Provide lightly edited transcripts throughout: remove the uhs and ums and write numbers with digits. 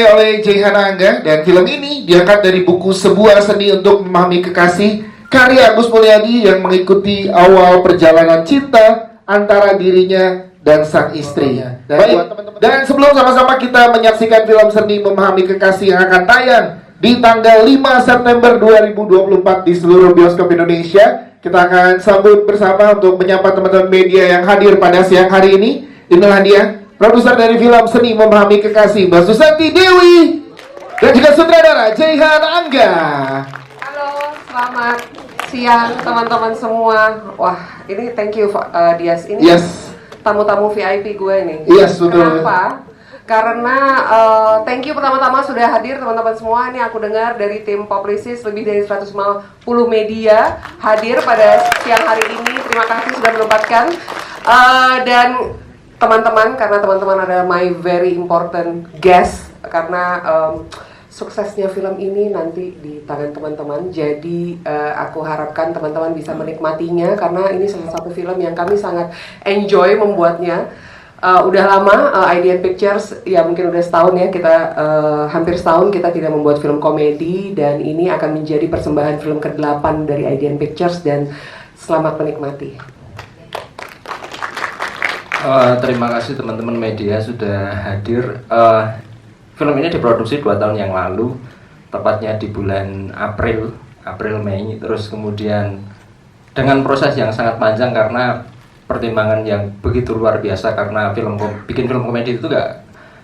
oleh Jaihan Angga, dan film ini diangkat dari buku Sebuah Seni Untuk Memahami Kekasih karya Agus Mulyadi yang mengikuti awal perjalanan cinta antara dirinya dan sang istrinya. Dan sebelum sama-sama kita menyaksikan film Seni Memahami Kekasih yang akan tayang di tanggal 5 September 2024 di seluruh bioskop Indonesia, kita akan sambut bersama untuk menyapa teman-teman media yang hadir pada siang hari ini. Inilah dia produser dari film Seni Memahami Kekasih, Mbak Susanti Dewi, dan juga sutradara Jaihan Angga. Halo, selamat siang teman-teman semua. Wah, ini thank you Dias. Ini tamu-tamu VIP gue nih. Yes, betul. Kenapa? Karena thank you pertama-tama sudah hadir teman-teman semua. Ini aku dengar dari tim Publicis lebih dari 150 media hadir pada siang hari ini. Terima kasih sudah menempatkan. Dan teman-teman, karena teman-teman adalah my very important guest, karena suksesnya film ini nanti di tangan teman-teman. Jadi aku harapkan teman-teman bisa menikmatinya, karena ini salah satu film yang kami sangat enjoy membuatnya. Udah lama IDN Pictures, ya mungkin udah setahun ya, kita hampir setahun kita tidak membuat film komedi, dan ini akan menjadi persembahan film ke-8 dari IDN Pictures, dan selamat menikmati. Terima kasih teman-teman media sudah hadir. Film ini diproduksi 2 tahun yang lalu, tepatnya di bulan April Mei. Terus kemudian dengan proses yang sangat panjang karena pertimbangan yang begitu luar biasa, karena bikin film komedi itu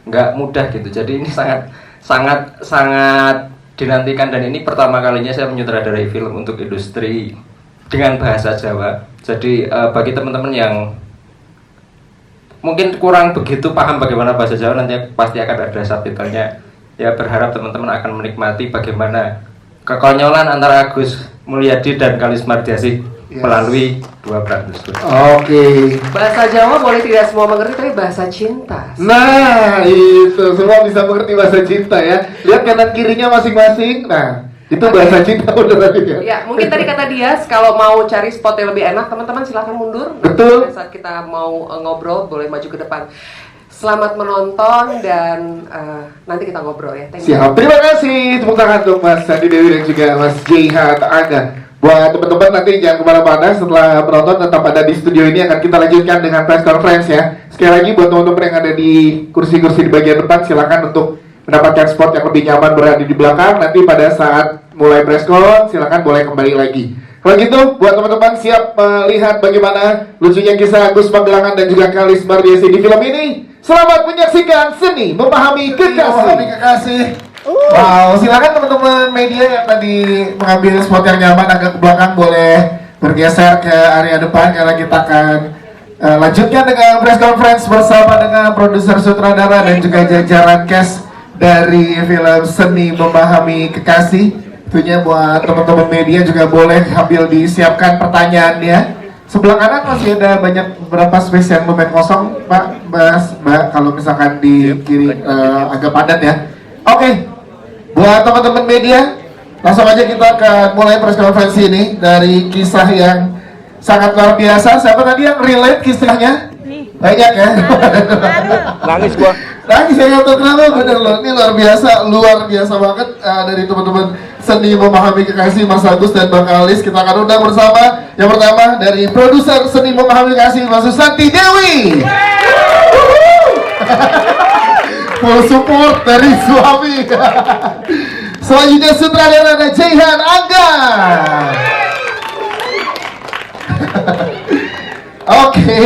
nggak mudah gitu. Jadi ini sangat dinantikan, dan ini pertama kalinya saya menyutradarai film untuk industri dengan bahasa Jawa. Jadi bagi teman-teman yang mungkin kurang begitu paham bagaimana bahasa Jawa, nanti pasti akan ada subtitlenya. Ya, berharap teman-teman akan menikmati bagaimana kekonyolan antara Agus Mulyadi dan Kalis Mardiasih melalui dua peran tersebut. Oke. Bahasa Jawa boleh tidak semua mengerti, tapi bahasa cinta. Nah, itu semua bisa mengerti bahasa cinta ya. Lihat kanan kirinya masing-masing. Nah, itu bahasa cinta udah tadi ya. Ya, mungkin tadi kata Dias, kalau mau cari spot yang lebih enak, teman-teman silahkan mundur. Betul. Saat kita mau ngobrol, boleh maju ke depan. Selamat menonton, dan nanti kita ngobrol ya. Thank you. Siap, terima kasih. Tepuk tangan untuk Mas Sandi Dewi dan juga Mas Jaihan Angga. Buat teman-teman nanti jangan kemana-mana, setelah penonton tetap ada di studio ini, akan kita lanjutkan dengan press conference ya. Sekali lagi buat teman-teman yang ada di kursi-kursi di bagian depan, silakan untuk mendapatkan spot yang lebih nyaman berada di belakang. Nanti pada saat mulai press con, silakan boleh kembali lagi. Kalau gitu, buat teman-teman siap melihat bagaimana lucunya kisah Agus Magelangan dan juga Kalis Mardiasih di film ini. Selamat menyaksikan Seni Memahami Kekasih. Wow, silakan teman-teman media yang tadi mengambil spot yang nyaman agak ke belakang boleh bergeser ke area depan, karena kita akan lanjutkan dengan press conference bersama dengan produser sutradara dan juga jajaran cast dari film Seni Memahami Kekasih. Tentunya buat teman-teman media juga boleh ambil disiapkan pertanyaannya. Sebelah kanan masih ada beberapa space yang lumayan kosong, Pak, Mbak, kalau misalkan di kiri agak padat ya. Oke, buat teman-teman media, langsung aja kita akan mulai press conference ini dari kisah yang sangat luar biasa. Siapa tadi yang relate kisahnya? Banyak ya? Nangis gua. Nangis ya, kenapa? Bener loh, ini luar biasa banget dari teman-teman Seni Memahami Kekasih, Mas Agus dan Bang Kalis. Kita akan undang bersama yang pertama dari produser Seni Memahami Kekasih, Mas Susanti Dewi. Full support dari suami. Selanjutnya sutradara ada Jaihan Angga. Oke,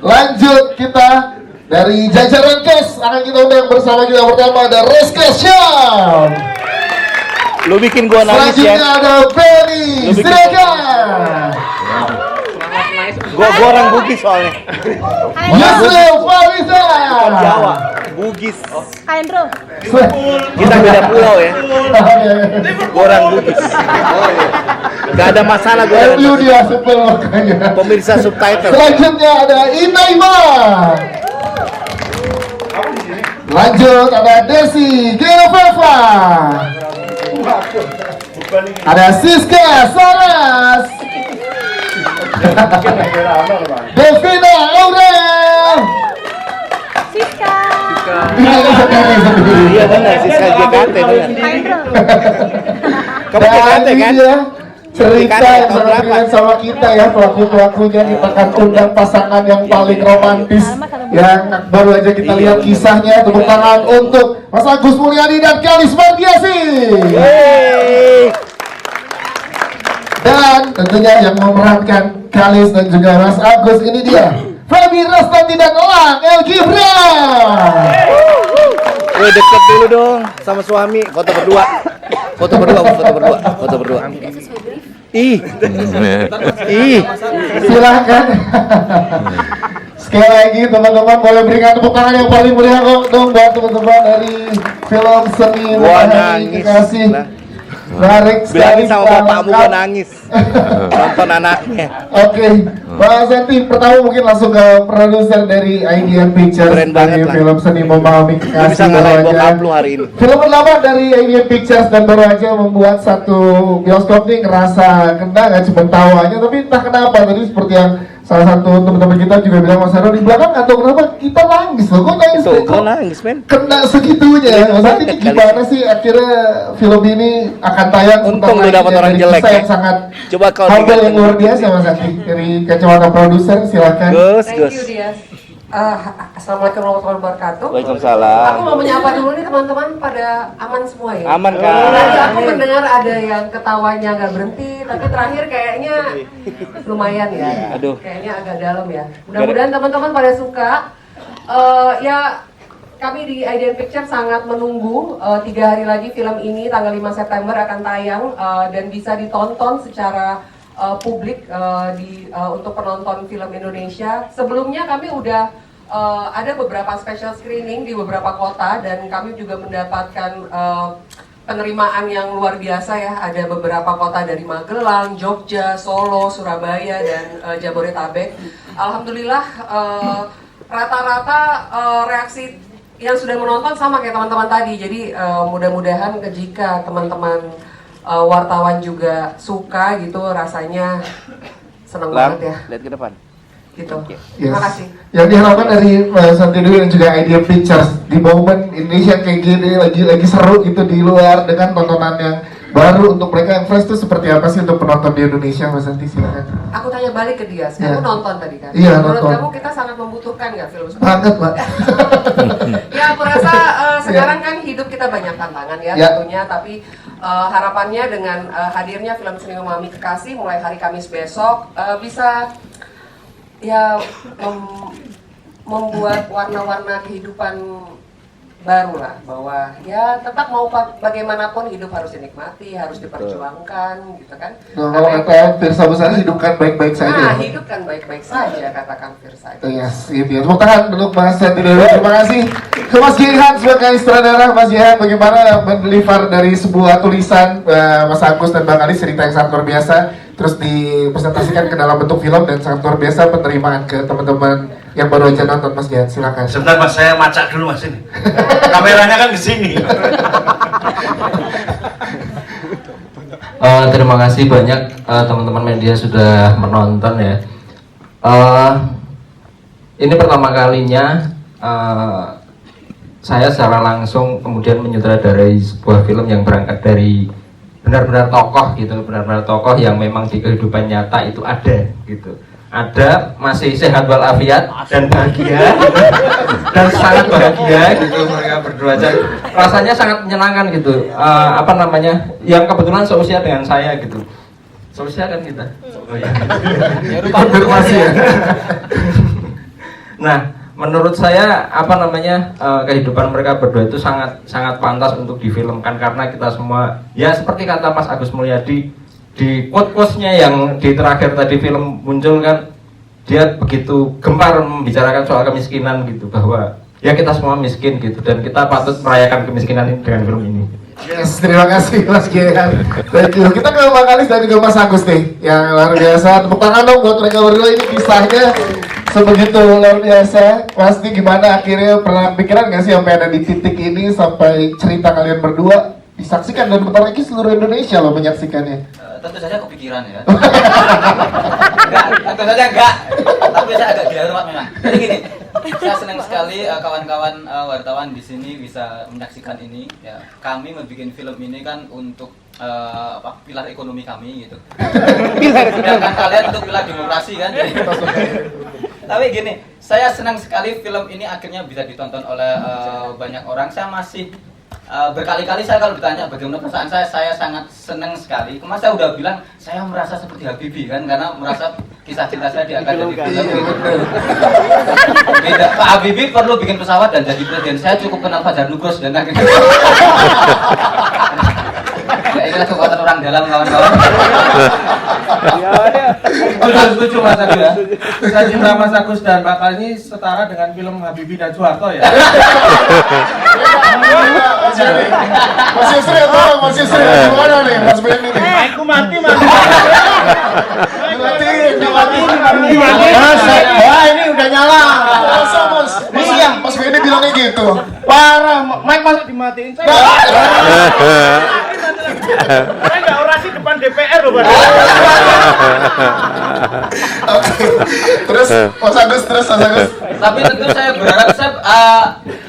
lanjut kita dari jajaran cast akan kita undang bersama kita. Pertama ada Rizka Syam. Lu bikin gua nangis ya. Selanjutnya ada Benny Siregar. Gua orang Bugis soalnya. Yusuf Fariza. Jawa, Bugis. Hendro. Kita beda pulau ya. Gua orang Bugis. Gak ada masalah gua. MU dia sebel makanya. Pemirsa subtitle. Selanjutnya ada Inaima. Lanjut ada Desi Genoveva. Ada Siska Saras. Devina Aurel. Siska. Sendiri. Iya benar sih, saya JKT benar. Kamu JKT kan? Iya, cerita JKT yang tahun sangat berapa? ringan sama kita ya, pelaku-pelakunya kita akan undang pasangan yang paling romantis yang baru aja kita lihat kisahnya. Tepuk tangan untuk Mas Agus Mulyadi dan Kalis Mardiasi. Yeay. Dan tentunya yang memerankan Kalis dan juga Mas Agus ini dia Feby Rastati dan Elang El Gibran. Woi, deket dulu dong sama suami, foto berdua. Foto berdua. Ih. Silahkan. Sekali lagi teman-teman boleh berikan tepuk tangan yang paling meriah dong buat teman-teman dari film seni Gua Matahari nangis. Kekasih. Lah. Menarik sekali. Bilangin sama bapakmu gua nangis. Nonton anaknya. Oke, Pak Santi, pertama mungkin langsung ke produser dari IDM Pictures. Keren banget dari lah. film seni Memahami Lu Kekasih. bisa ngalahin bokap lu hari ini. Film pertama dari IDM Pictures dan baru aja membuat satu bioskop nih ngerasa kena nggak cuma tawanya, tapi entah kenapa tadi seperti yang salah satu teman-teman kita juga bilang, Mas Hero di belakang atau kenapa kita nangis loh, kok nangis? Tuh, Kok gua nangis, men. kena segitunya. Mas Santi ini gimana sih akhirnya film ini akan tayang? Untung tentang lu dapat dari orang jelek, kisah ya. yang sangat Coba kau humble tinggal yang luar biasa Mas Santi dari kacamata produser, silakan. Thank you Dias. Assalamualaikum warahmatullahi wabarakatuh. Waalaikumsalam. Aku mau menyapa dulu nih teman-teman, pada aman semua ya? Aman kan? Tadi aku mendengar ada yang ketawanya nggak berhenti, tapi terakhir kayaknya lumayan ya. Aduh. Kayaknya agak dalam ya. Mudah-mudahan teman-teman pada suka. Ya, kami di IDN Picture sangat menunggu 3 hari lagi film ini tanggal 5 September akan tayang dan bisa ditonton secara publik untuk penonton film Indonesia. Sebelumnya kami udah ada beberapa special screening di beberapa kota dan kami juga mendapatkan penerimaan yang luar biasa ya. Ada beberapa kota dari Magelang, Jogja, Solo, Surabaya dan Jabodetabek. Alhamdulillah rata-rata reaksi yang sudah menonton sama kayak teman-teman tadi. Jadi mudah-mudahan jika teman-teman wartawan juga suka gitu, rasanya senang banget ya Lihat ke depan. gitu. Yes. Terima kasih. Yang diharapkan dari Santi Dewi dan juga IDM Pictures di momen Indonesia kayak gini lagi seru gitu di luar dengan tontonan yang baru untuk mereka yang fresh itu seperti apa sih untuk penonton di Indonesia, Mas Santi, silakan. Aku tanya balik ke dia, kamu Ya. nonton tadi kan? Iya, Menurut nonton. kamu kita sangat membutuhkan nggak film seperti Banget, itu? Mbak. Ya, aku rasa sekarang kan hidup kita banyak tantangan ya, Ya. tentunya, tapi harapannya dengan hadirnya film Seni Memahami Kekasih mulai hari Kamis besok bisa ya membuat warna-warna kehidupan baru lah, bahwa ya tetap mau bagaimanapun hidup harus dinikmati, harus diperjuangkan gitu kan. Nah, kalau kata Firsa Besar hidupkan baik-baik saja. Nah, hidup kan baik-baik saja, katakan Firsa. Yes, gitu ya. Tepuk tangan untuk Mas Santi Dewi. Terima kasih ke Mas Jihan sebagai sutradara. Mas Jihan, bagaimana mendeliver dari sebuah tulisan Mas Agus dan Bang Ali, cerita yang sangat luar biasa, terus dipresentasikan ke dalam bentuk film dan sangat luar biasa penerimaan ke teman-teman yang baru aja nonton. Mas Jihan, silakan. Sebentar Mas, saya macak dulu Mas ini. Kameranya kan di sini. Terima kasih banyak teman-teman media sudah menonton ya. Ini pertama kalinya saya secara langsung kemudian menyutradarai sebuah film yang berangkat dari benar-benar tokoh gitu, benar-benar tokoh yang memang di kehidupan nyata itu ada gitu. Ada, masih sehat walafiat dan bahagia dan sangat bahagia gitu mereka berdua aja. Rasanya sangat menyenangkan gitu. Apa namanya? Yang kebetulan seusia dengan saya gitu. Seusia kan kita. Oh, iya. Konfirmasi ya. Nah, menurut saya apa namanya kehidupan mereka berdua itu sangat sangat pantas untuk difilmkan karena kita semua ya seperti kata Mas Agus Mulyadi di quote-quotes-nya yang di terakhir tadi film muncul kan, dia begitu gempar membicarakan soal kemiskinan gitu, bahwa ya kita semua miskin gitu dan kita patut merayakan kemiskinan ini dengan film ini. Yes, terima kasih Mas Jihan. Thank you. Kita ke Bang Alis dan juga Mas Agus nih, yang luar biasa. Tepuk tangan dong buat mereka berdua, ini kisahnya sebegitu luar biasa. Pasti gimana akhirnya, pernah pikiran nggak sih sampai ada di titik ini, sampai cerita kalian berdua disaksikan dan bentar lagi seluruh Indonesia loh menyaksikannya. Tentu saja kepikiran ya. Enggak, tentu saja enggak. Tapi saya agak gila rumah memang. Jadi gini, Saya senang sekali kawan-kawan wartawan di sini bisa menyaksikan ini. Ya, kami membuat film ini kan untuk pilar ekonomi kami gitu. Sedangkan kalian untuk pilar demokrasi kan. Jadi. Tapi gini, saya senang sekali film ini akhirnya bisa ditonton oleh banyak orang. Saya masih berkali-kali saya kalau ditanya bagaimana perasaan saya sangat senang sekali. Kemarin saya udah bilang saya merasa seperti Habibie kan, karena merasa kisah cinta saya diangkat jadi film gitu. Beda, Pak Habibie perlu bikin pesawat dan jadi presiden. Saya cukup kenal Fajar Nugros dan akhirnya. Ya, inilah kekuatan orang dalam kawan-kawan. Setuju Mas Agus ya. Kisah cinta Mas Agus dan Bakal ini setara dengan film Habibie dan Soeharto ya. Mas Yusri tolong, Mas Yusri gimana nih Mas Ben ini? Aku mati Mas. Dimatiin. Wah ini udah nyala. Masa Mas? Iya, Mas Ben bilangnya gitu. Parah, Mike masa dimatiin saya. Saya nggak orasi depan DPR loh, Pak. Oke. Terus Mas Agus. Tapi tentu saya berharap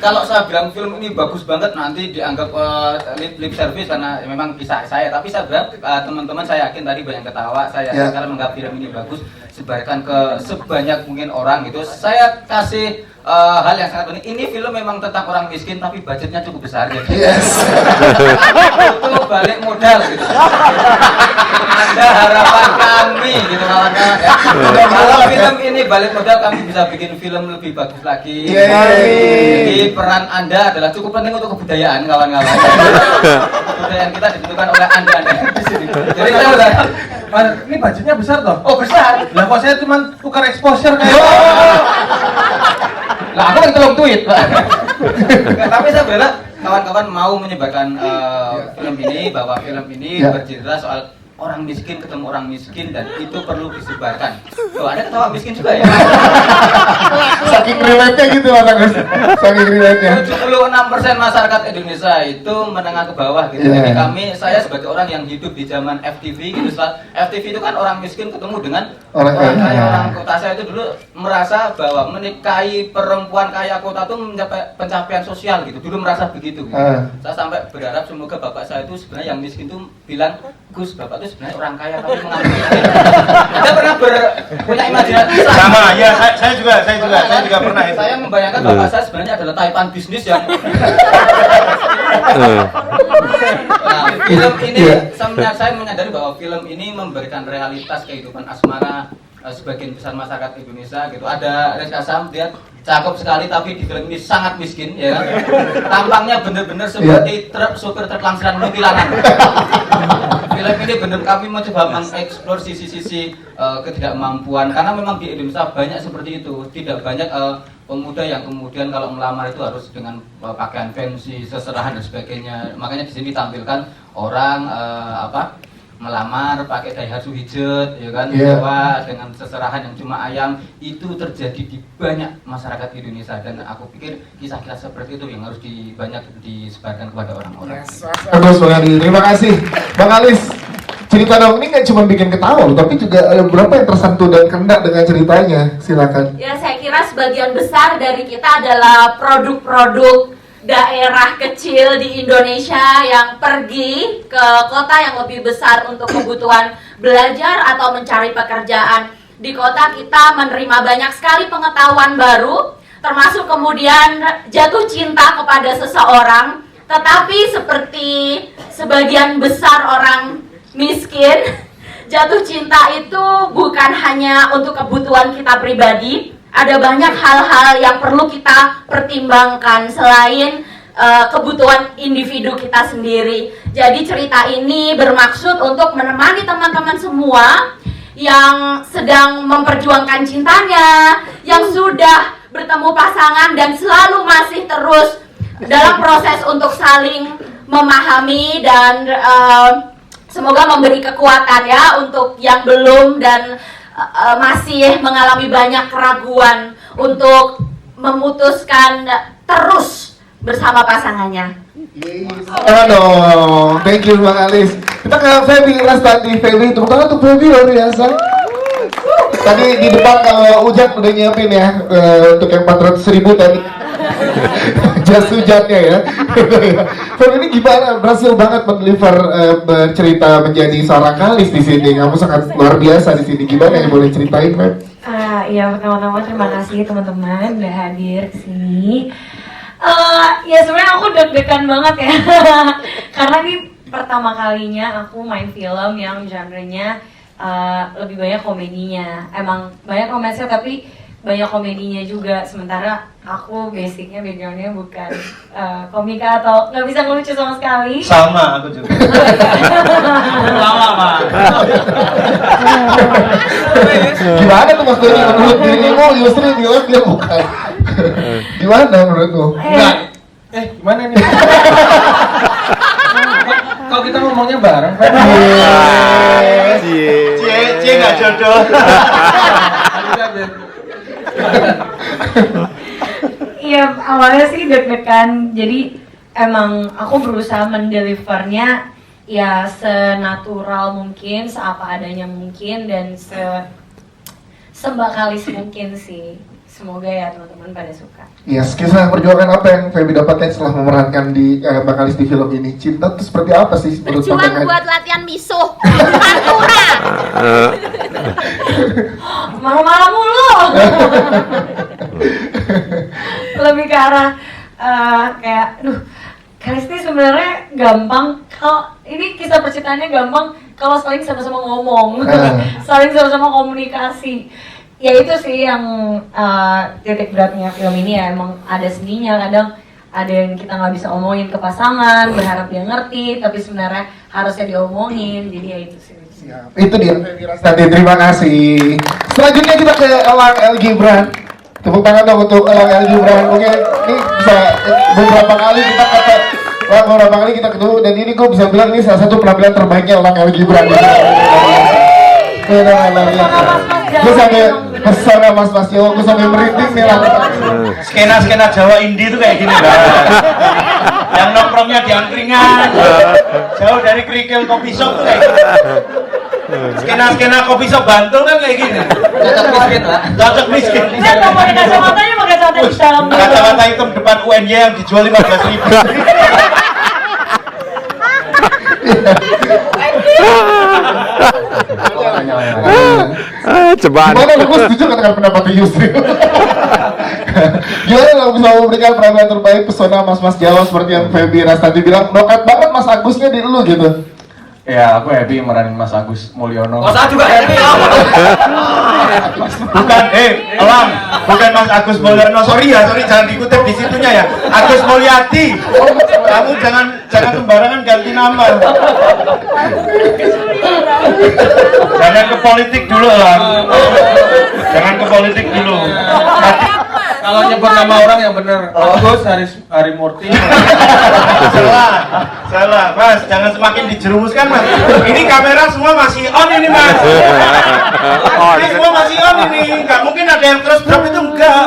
kalau saya bilang film ini bagus banget nanti dianggap lip service karena memang kisah saya. Tapi saya berharap teman-teman, saya yakin tadi banyak ketawa. Saya yakin kalau menganggap film ini bagus, sebarkan ke sebanyak mungkin orang gitu. Saya kasih hal yang sangat penting. Ini film memang tentang orang miskin tapi budgetnya cukup besar ya. Yes. Itu balik modal gitu. Ada harapan kami gitu kawan-kawan ya. Kalau film ini balik modal, kami bisa bikin film lebih bagus lagi. Jadi peran Anda adalah cukup penting untuk kebudayaan kawan-kawan. Kebudayaan kita ditentukan oleh Anda di sini. Jadi saya udah Ini budgetnya besar toh? oh besar. Lah kok saya cuma tukar exposure kayak Lah aku kan tolong tweet, Pak. Tapi saya berharap kawan-kawan mau menyebarkan film ini, bahwa film ini bercerita soal orang miskin ketemu orang miskin dan itu perlu disebarkan. Tuh, ada ketawa miskin juga ya. Saking relate-nya gitu Mas Agus. Saking relate-nya. 76% masyarakat Indonesia itu menengah ke bawah gitu. Jadi saya sebagai orang yang hidup di zaman FTV gitu, setelah FTV itu kan orang miskin ketemu dengan orang kaya, orang kota. Saya itu dulu merasa bahwa menikahi perempuan kaya kota itu mencapai pencapaian sosial gitu. Dulu merasa begitu gitu. Saya sampai berharap semoga bapak saya itu sebenarnya yang miskin itu bilang, Gus, bapak itu sebenarnya orang kaya tapi mengambil miskin. Anda pernah punya imajinasi? sama ya, saya juga pernah itu. Saya membayangkan bapak saya sebenarnya adalah taipan bisnis yang nah, film ini saya menyadari bahwa film ini memberikan realitas kehidupan asmara sebagian besar masyarakat Indonesia gitu. Ada Rizka Sam, dia cakep sekali tapi di film ini sangat miskin ya kan. Tampangnya benar-benar seperti sopir truk langsiran kuntilanak. Film ini benar kami mencoba mengeksplor sisi-sisi ketidakmampuan, karena memang di Indonesia banyak seperti itu. Tidak banyak pemuda yang kemudian kalau melamar itu harus dengan pakaian fancy, seserahan dan sebagainya. Makanya di sini tampilkan orang melamar pakai Daihatsu hijau, ya kan, Jawa dengan seserahan yang cuma ayam. Itu terjadi di banyak masyarakat Indonesia dan aku pikir kisah-kisah seperti itu yang harus banyak disebarkan kepada orang-orang. Bagus Bang Adi, terima kasih. Bang Alis, cerita dong, ini nggak cuma bikin ketawa loh, tapi juga ada beberapa yang tersentuh dan kena dengan ceritanya. Silakan. Ya, saya kira sebagian besar dari kita adalah produk-produk daerah kecil di Indonesia yang pergi ke kota yang lebih besar untuk kebutuhan belajar atau mencari pekerjaan. Di kota kita menerima banyak sekali pengetahuan baru, termasuk kemudian jatuh cinta kepada seseorang. Tetapi seperti sebagian besar orang miskin, jatuh cinta itu bukan hanya untuk kebutuhan kita pribadi. Ada banyak hal-hal yang perlu kita pertimbangkan selain kebutuhan individu kita sendiri. Jadi cerita ini bermaksud untuk menemani teman-teman semua yang sedang memperjuangkan cintanya, yang sudah bertemu pasangan dan selalu masih terus dalam proses untuk saling memahami dan semoga memberi kekuatan ya untuk yang belum dan masih mengalami banyak keraguan untuk memutuskan terus bersama pasangannya. Dong, thank you Bang Alis. Kita ke Feby Lastandi. Feby, tepuk tangan untuk Feby luar biasa. tadi di depan kalau Ujang udah nyiapin ya untuk yang 400.000 tadi. Jas hujannya ya. Film ini gimana? Berhasil banget mendeliver bercerita menjadi seorang Kalis di sini. Kamu sangat luar biasa di sini. Gimana yang boleh ceritain, Feb? Ya pertama-tama terima kasih teman-teman udah hadir ke sini. Ya sebenarnya aku deg-degan banget ya. Karena ini pertama kalinya aku main film yang genrenya lebih banyak komedinya. Emang banyak romansnya tapi banyak komedinya juga. Sementara aku basicnya backgroundnya bukan komika atau nggak bisa ngelucu sama sekali. Sama aku juga. Lama Pak. Gimana tuh Mas Doni menurut dirimu Yusri bilang dia bukan? Gimana menurutmu? Enggak. Gimana nih? Kalau kita ngomongnya bareng, kan? Cie nggak jodoh. Iya awalnya sih deg-degan. Jadi emang aku berusaha mendelivernya ya senatural mungkin, seapa adanya mungkin dan sebakalis mungkin sih. Semoga ya teman-teman pada suka. Yes, kisah perjuangan apa yang Feby dapatkan setelah memerankan di Bakalis di film ini? Cinta itu seperti apa sih menurut Berjuang pandangan? buat latihan misuh Pantura. Marah-marah mulu. Lebih ke arah kayak, Kalis ini sebenarnya gampang. Kalau ini kisah percintaannya gampang kalau saling sama-sama ngomong, saling sama-sama komunikasi. Ya itu sih yang titik beratnya film ini ya, emang ada seninya. Kadang ada yang kita nggak bisa omongin ke pasangan, berharap dia ngerti, tapi sebenarnya harusnya diomongin. Jadi ya itu sih. Itu dia Feby Rastati, terima kasih. Selanjutnya kita ke Elang El Gibran. Tepuk tangan dong untuk Elang El Gibran. Oke, ini bisa beberapa kali kita ketemu dan ini gue bisa bilang ini salah satu penampilan terbaiknya Elang El Gibran. Gue sampai pesona mas-mas Jawa, gue sampai merinding nih lah. Skena Jawa indie tuh kayak gini lah. Yang nongkrongnya di angkringan, jauh dari kerikil kopi shop tuh kayak gini. Skena kopi shop Bantul kan kayak gini. Cocok miskin lah. Cocok miskin. Saya nggak pakai kacamatanya, pakai kacamata hitam. Kacamata hitam depan UNY yang dijual 15.000. Gimana lu setuju dengan pendapat Yusri? Gimana lo bisa memberikan penampilan terbaik pesona mas-mas Jawa seperti yang Feby Rastati bilang, nokat banget Mas Agusnya di lu gitu. Ya, aku happy meranin Mas Agus Mulyono. Oh, saya juga happy. Bukan, Elang, bukan Mas Agus Mulyono. Sorry jangan dikutip di situnya ya. Agus Mulyadi. Kamu jangan sembarangan ganti nama. Jangan ke politik dulu, Elang. Jangan ke politik dulu. Kalau nyebut nama orang yang bener, Agus Harimurti. Salah, Mas. Jangan semakin dijerumuskan, Mas. Ini kamera semua masih on ini, Mas. Ini semua masih on ini. Nggak mungkin ada yang terus drop itu, enggak.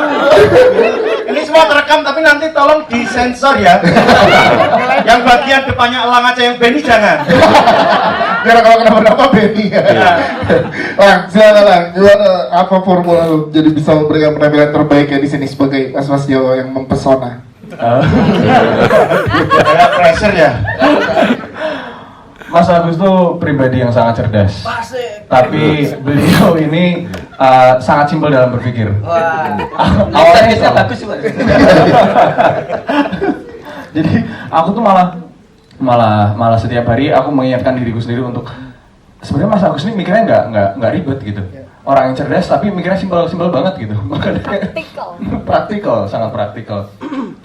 Ini semua terekam, tapi nanti tolong disensor ya. Yang bagian depannya Elang aja yang Benny jangan. Biar kalau kenapa-napa Benny ya. Lang, silakan Lang. Gimana apa formula lu jadi bisa memberikan penampilan terbaiknya di sini sebagai mas-mas Jawa yang mempesona? Kayak pressure ya. Mas Agus tuh pribadi yang sangat cerdas. Tapi beliau ini sangat simpel dalam berpikir. Awalnya bagus juga. Jadi aku tuh malah setiap hari aku mengingatkan diriku sendiri untuk sebenarnya Mas Agus ini mikirnya nggak ribet gitu. Orang yang cerdas tapi mikirnya simpel banget gitu. Praktikal, sangat praktikal.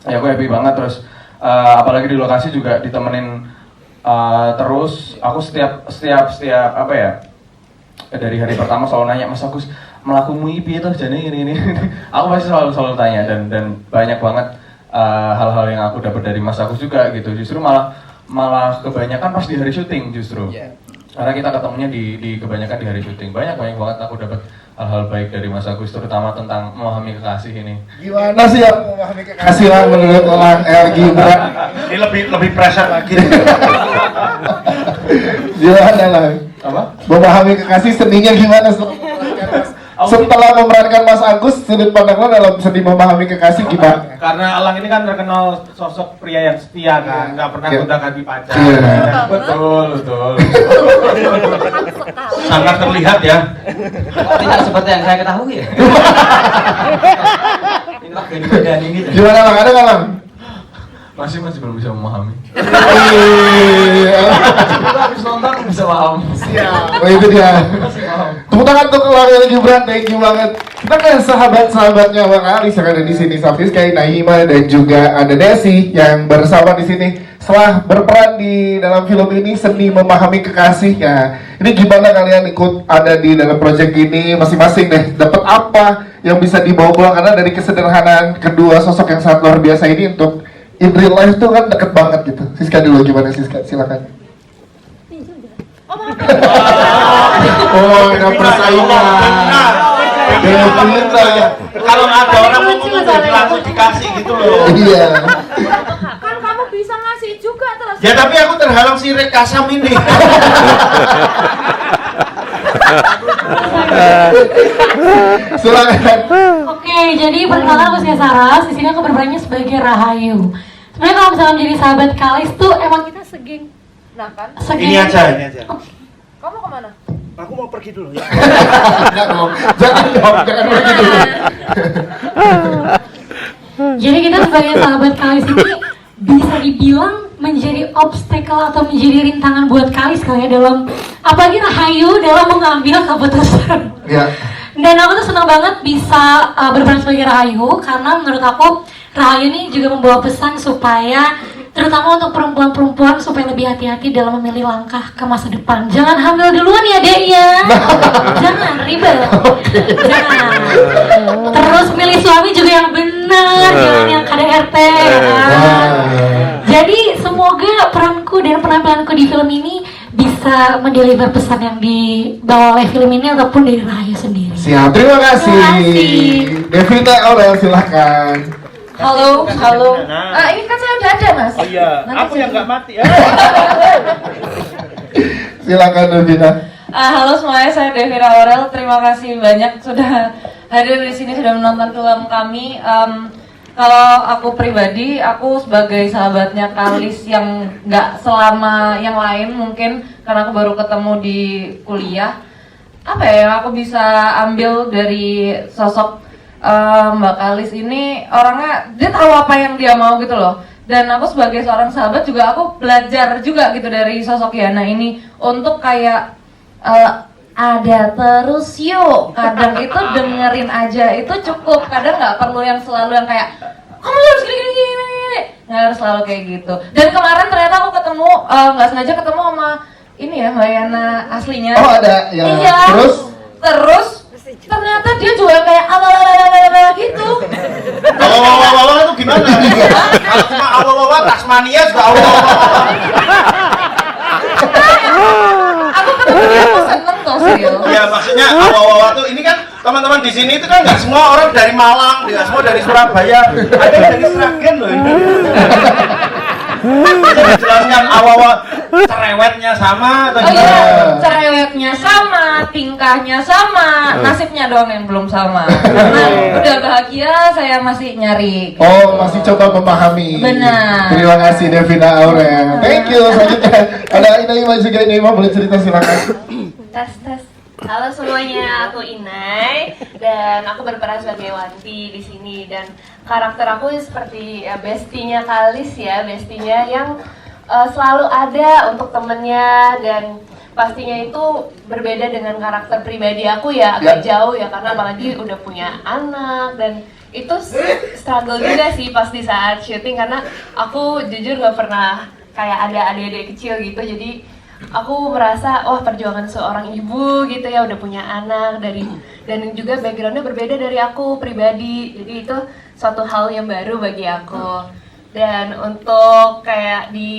Ya aku happy banget terus apalagi di lokasi juga ditemenin terus aku setiap apa ya dari hari pertama selalu nanya Mas Agus melakumu piye tuh jane ini aku pasti selalu tanya dan banyak banget hal-hal yang aku dapat dari Mas Agus juga gitu justru malah kebanyakan pas di hari syuting justru karena kita ketemunya di kebanyakan di hari syuting banyak banget aku dapat hal-hal baik dari Mas Agus terutama tentang memahami kekasih ini. Gimana sih yang memahami kekasih lah menurut Elang El Gibran? Ini lebih pressure lagi. Gimana lah? Apa? Memahami kekasih seninya gimana? setelah memerankan Mas Agus, sudut pandang lo dalam Sedih Memahami Kekasih gimana? Karena Elang ini kan terkenal sosok pria yang setia kan, nggak pernah Iya. gonta-ganti pacar. Iya. Betul. Sangat terlihat ya. Tidak seperti yang saya ketahui ya. Ini bagian badan ini. Gimana Lang? Ada nggak Lang? Masih belum bisa memahami. Iya. Habis nonton bisa paham. Oh itu dia. Tepuk tangan untuk keluarga Gibran, thank you banget. Kita kan sahabat-sahabatnya Bang Alis yang ada di sini, Safiskai, Naima dan juga ada Desi yang bersama di sini. Setelah berperan di dalam film ini Seni Memahami Kekasih ya. Ini gimana kalian ikut ada di dalam proyek ini masing-masing deh? Dapat apa yang bisa dibawa pulang karena dari kesederhanaan kedua sosok yang sangat luar biasa ini untuk in real life tuh kan deket banget gitu. Siska dulu gimana Siska? Silakan. Oh, ada persaingan. Kalau ada orang mau ngomong langsung dikasih gitu loh. Iya. Kan kamu bisa ngasih juga terus. Ya tapi aku terhalang si Rek Kasam ini. Silakan. Oke, jadi perkenalkan aku Sia Saras. Di sini aku berperannya sebagai Rahayu. Sebenarnya kalau misalnya menjadi sahabat Kalis tuh emang kita segeng. Nah kan, Ini aja. kamu kemana? Aku mau pergi dulu ya. Jangan pergi dulu. Jadi kita sebagai sahabat Kalis ini bisa dibilang menjadi obstacle atau menjadi rintangan buat Kalis kali ya dalam, apalagi Rahayu dalam mengambil keputusan. Ya. Dan aku tuh senang banget bisa berperan sebagai Rahayu karena menurut aku Rahayu ini juga membawa pesan supaya terutama untuk perempuan-perempuan supaya lebih hati-hati dalam memilih langkah ke masa depan. Jangan hamil duluan ya Dek ya. Jangan ribet. Jangan. Terus milih suami juga yang benar, jangan yang KDRT. Jadi semoga peranku dan penampilanku di film ini bisa mendeliver pesan yang dibawa oleh film ini ataupun dari Rahayu sendiri. Siap, terima kasih. Terima kasih. Devita Aurel silakan. Halo. Ini kan saya udah ada mas. Oh iya, Nanti aku yang saya- nggak mati. Silakan Devita. Halo semuanya, saya Devira Aurel. Terima kasih banyak sudah hadir di sini, sudah menonton film kami. Kalau aku pribadi, aku sebagai sahabatnya Kalis yang nggak selama yang lain mungkin karena aku baru ketemu di kuliah. Apa ya yang aku bisa ambil dari sosok Mbak Kalis ini, orangnya dia tahu apa yang dia mau gitu loh. Dan aku sebagai seorang sahabat juga aku belajar juga gitu dari sosok Yana ini untuk kayak ada terus yuk. Kadang itu dengerin aja itu cukup. Kadang nggak perlu yang selalu yang kayak kamu harus gini. Nggak harus selalu kayak gitu. Dan kemarin ternyata aku ketemu nggak sengaja ketemu sama ini ya Mbak Yana aslinya. Oh ada ya. Iya. Terus Ternyata dia juga kayak awal gitu. Awal-awal itu gimana? Kalau cuma awal-awal Tasmania juga awal-awal. Aku ketemu dia aku seneng kok serius. Ya maksudnya awal-awal tuh ini kan teman-teman di sini itu kan nggak semua orang dari Malang, nggak semua dari Surabaya, ada yang dari Sragen loh ini. Bisa dijelaskan awal-awal cerewetnya sama atau Oh gimana? iya, cerewetnya sama, tingkahnya sama, nasibnya doang yang belum sama. Karena udah bahagia, saya masih nyari. oh masih coba memahami. Benar. Terima kasih Devita Aurel. Thank you. Selanjutnya ada Inaima juga. Inaima boleh cerita silakan. Tes. Halo semuanya, aku Inai dan aku berperan sebagai Wanti di sini dan karakter aku seperti ya, bestinya Kalis ya, bestinya yang selalu ada untuk temennya dan pastinya itu berbeda dengan karakter pribadi aku ya agak jauh ya karena apalagi udah punya anak dan itu struggle juga sih pas di saat syuting karena aku jujur gak pernah kayak ada adik-adik kecil gitu jadi aku merasa wah perjuangan seorang ibu gitu ya udah punya anak dan juga backgroundnya berbeda dari aku pribadi jadi itu suatu hal yang baru bagi aku dan untuk kayak di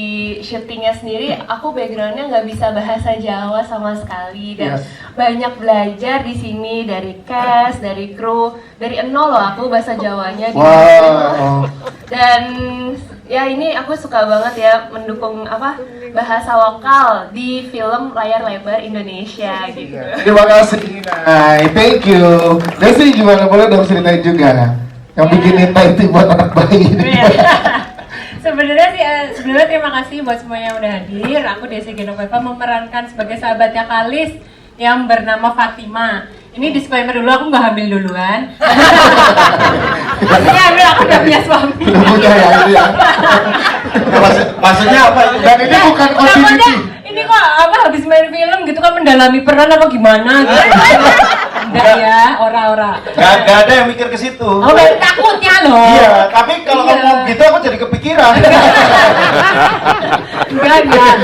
syutingnya sendiri aku backgroundnya nggak bisa bahasa Jawa sama sekali dan banyak belajar di sini dari cast dari kru dari nol loh aku bahasa Jawanya Wow. dan Ya ini aku suka banget ya mendukung bahasa lokal di film layar lebar Indonesia gitu. Terima kasih. Thank you. Desi gimana, boleh dong ceritain juga yang bikinin itu buat anak bayi ini. Sebenarnya terima kasih buat semuanya yang udah hadir. Aku Desi Genoveva memerankan sebagai sahabatnya Kalis yang bernama Fatima. Ini disclaimer dulu, aku nggak hamil duluan. Maksudnya hamil, aku udah punya suami. Udah ya, itu ya. Maksudnya apa? Dan ini bukan OTT. Ini kok habis main film gitu kan mendalami peran apa gimana gitu. Enggak ya, ora. Gak ada yang mikir ke situ. Oh, takutnya loh. Iya, tapi kalau ngomong gitu aku jadi kepikiran. Enggak.